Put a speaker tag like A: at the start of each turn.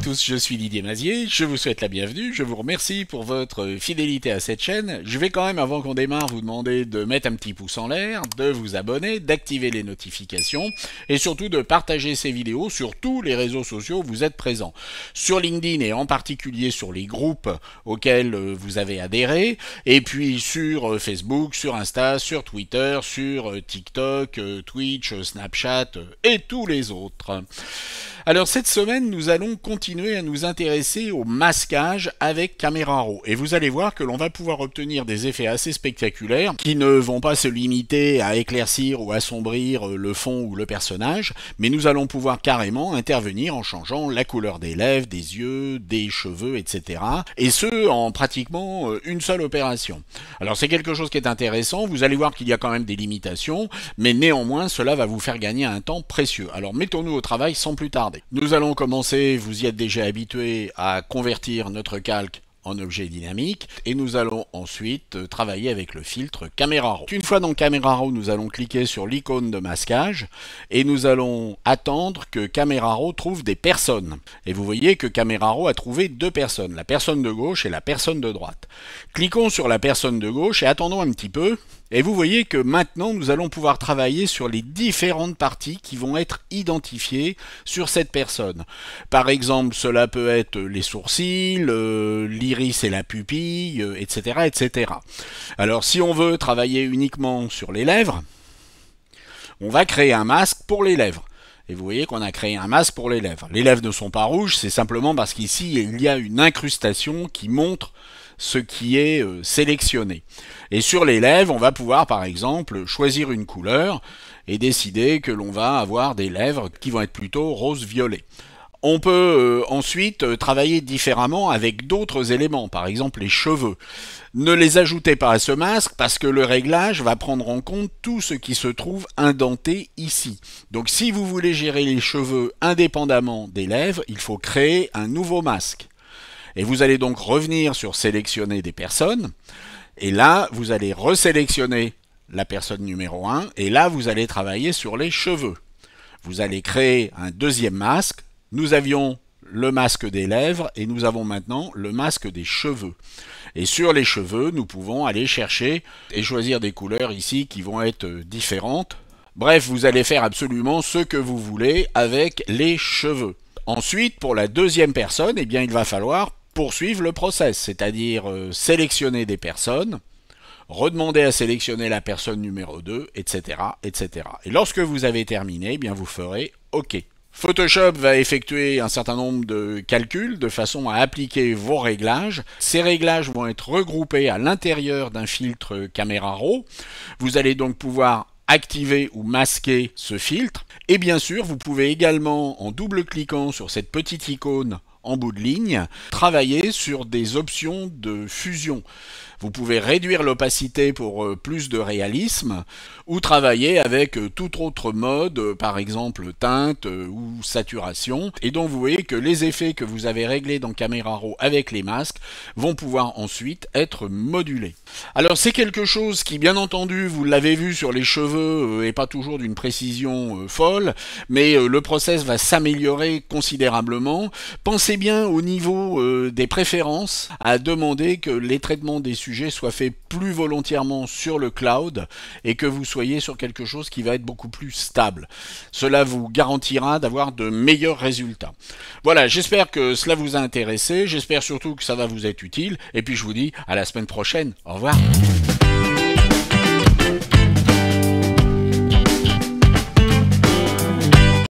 A: tous, je suis Didier Mazier, je vous souhaite la bienvenue, je vous remercie pour votre fidélité à cette chaîne. Je vais quand même, avant qu'on démarre, vous demander de mettre un petit pouce en l'air, de vous abonner, d'activer les notifications et surtout de partager ces vidéos sur tous les réseaux sociaux où vous êtes présents. Sur LinkedIn et en particulier sur les groupes auxquels vous avez adhéré, et puis sur Facebook, sur Insta, sur Twitter, sur TikTok, Twitch, Snapchat et tous les autres. Alors cette semaine, nous allons continuer à nous intéresser au masquage avec Camera Raw. Et vous allez voir que l'on va pouvoir obtenir des effets assez spectaculaires qui ne vont pas se limiter à éclaircir ou assombrir le fond ou le personnage, mais nous allons pouvoir carrément intervenir en changeant la couleur des lèvres, des yeux, des cheveux, etc. Et ce, en pratiquement une seule opération. Alors c'est quelque chose qui est intéressant, vous allez voir qu'il y a quand même des limitations, mais néanmoins cela va vous faire gagner un temps précieux. Alors mettons-nous au travail sans plus tarder. Nous allons commencer, vous y êtes déjà habitué, à convertir notre calque en objet dynamique et nous allons ensuite travailler avec le filtre Camera Raw. Une fois dans Camera Raw, nous allons cliquer sur l'icône de masquage et nous allons attendre que Camera Raw trouve des personnes. Et vous voyez que Camera Raw a trouvé deux personnes, la personne de gauche et la personne de droite. Cliquons sur la personne de gauche et attendons un petit peu. Et vous voyez que maintenant nous allons pouvoir travailler sur les différentes parties qui vont être identifiées sur cette personne. Par exemple, cela peut être les sourcils, l'iris et la pupille, etc., etc. Alors si on veut travailler uniquement sur les lèvres, on va créer un masque pour les lèvres. Et vous voyez qu'on a créé un masque pour les lèvres. Les lèvres ne sont pas rouges, c'est simplement parce qu'ici il y a une incrustation qui montre ce qui est sélectionné. Et sur les lèvres, on va pouvoir par exemple choisir une couleur et décider que l'on va avoir des lèvres qui vont être plutôt rose-violet. On peut ensuite travailler différemment avec d'autres éléments, par exemple les cheveux. Ne les ajoutez pas à ce masque parce que le réglage va prendre en compte tout ce qui se trouve indenté ici. Donc si vous voulez gérer les cheveux indépendamment des lèvres, il faut créer un nouveau masque. Et vous allez donc revenir sur sélectionner des personnes, et là vous allez resélectionner la personne numéro 1, et là vous allez travailler sur les cheveux. Vous allez créer un deuxième masque, nous avions le masque des lèvres, et nous avons maintenant le masque des cheveux. Et sur les cheveux, nous pouvons aller chercher et choisir des couleurs ici qui vont être différentes. Bref, vous allez faire absolument ce que vous voulez avec les cheveux. Ensuite, pour la deuxième personne, eh bien, il va falloir poursuivre le process, c'est-à-dire sélectionner des personnes, redemander à sélectionner la personne numéro 2, etc., etc. Et lorsque vous avez terminé, eh bien, vous ferez OK. Photoshop va effectuer un certain nombre de calculs de façon à appliquer vos réglages. Ces réglages vont être regroupés à l'intérieur d'un filtre Camera Raw. Vous allez donc pouvoir activer ou masquer ce filtre. Et bien sûr, vous pouvez également, en double-cliquant sur cette petite icône en bout de ligne, travailler sur des options de fusion. Vous pouvez réduire l'opacité pour plus de réalisme ou travailler avec tout autre mode, par exemple teinte ou saturation. Et donc vous voyez que les effets que vous avez réglés dans Camera Raw avec les masques vont pouvoir ensuite être modulés. Alors c'est quelque chose qui, bien entendu, vous l'avez vu sur les cheveux, est pas toujours d'une précision folle, mais le process va s'améliorer considérablement. Pensez bien au niveau des préférences à demander que les traitements des sujets soient faits plus volontairement sur le cloud et que vous soyez sur quelque chose qui va être beaucoup plus stable. Cela vous garantira d'avoir de meilleurs résultats. Voilà, j'espère que cela vous a intéressé, j'espère surtout que ça va vous être utile, et puis je vous dis à la semaine prochaine. Au revoir.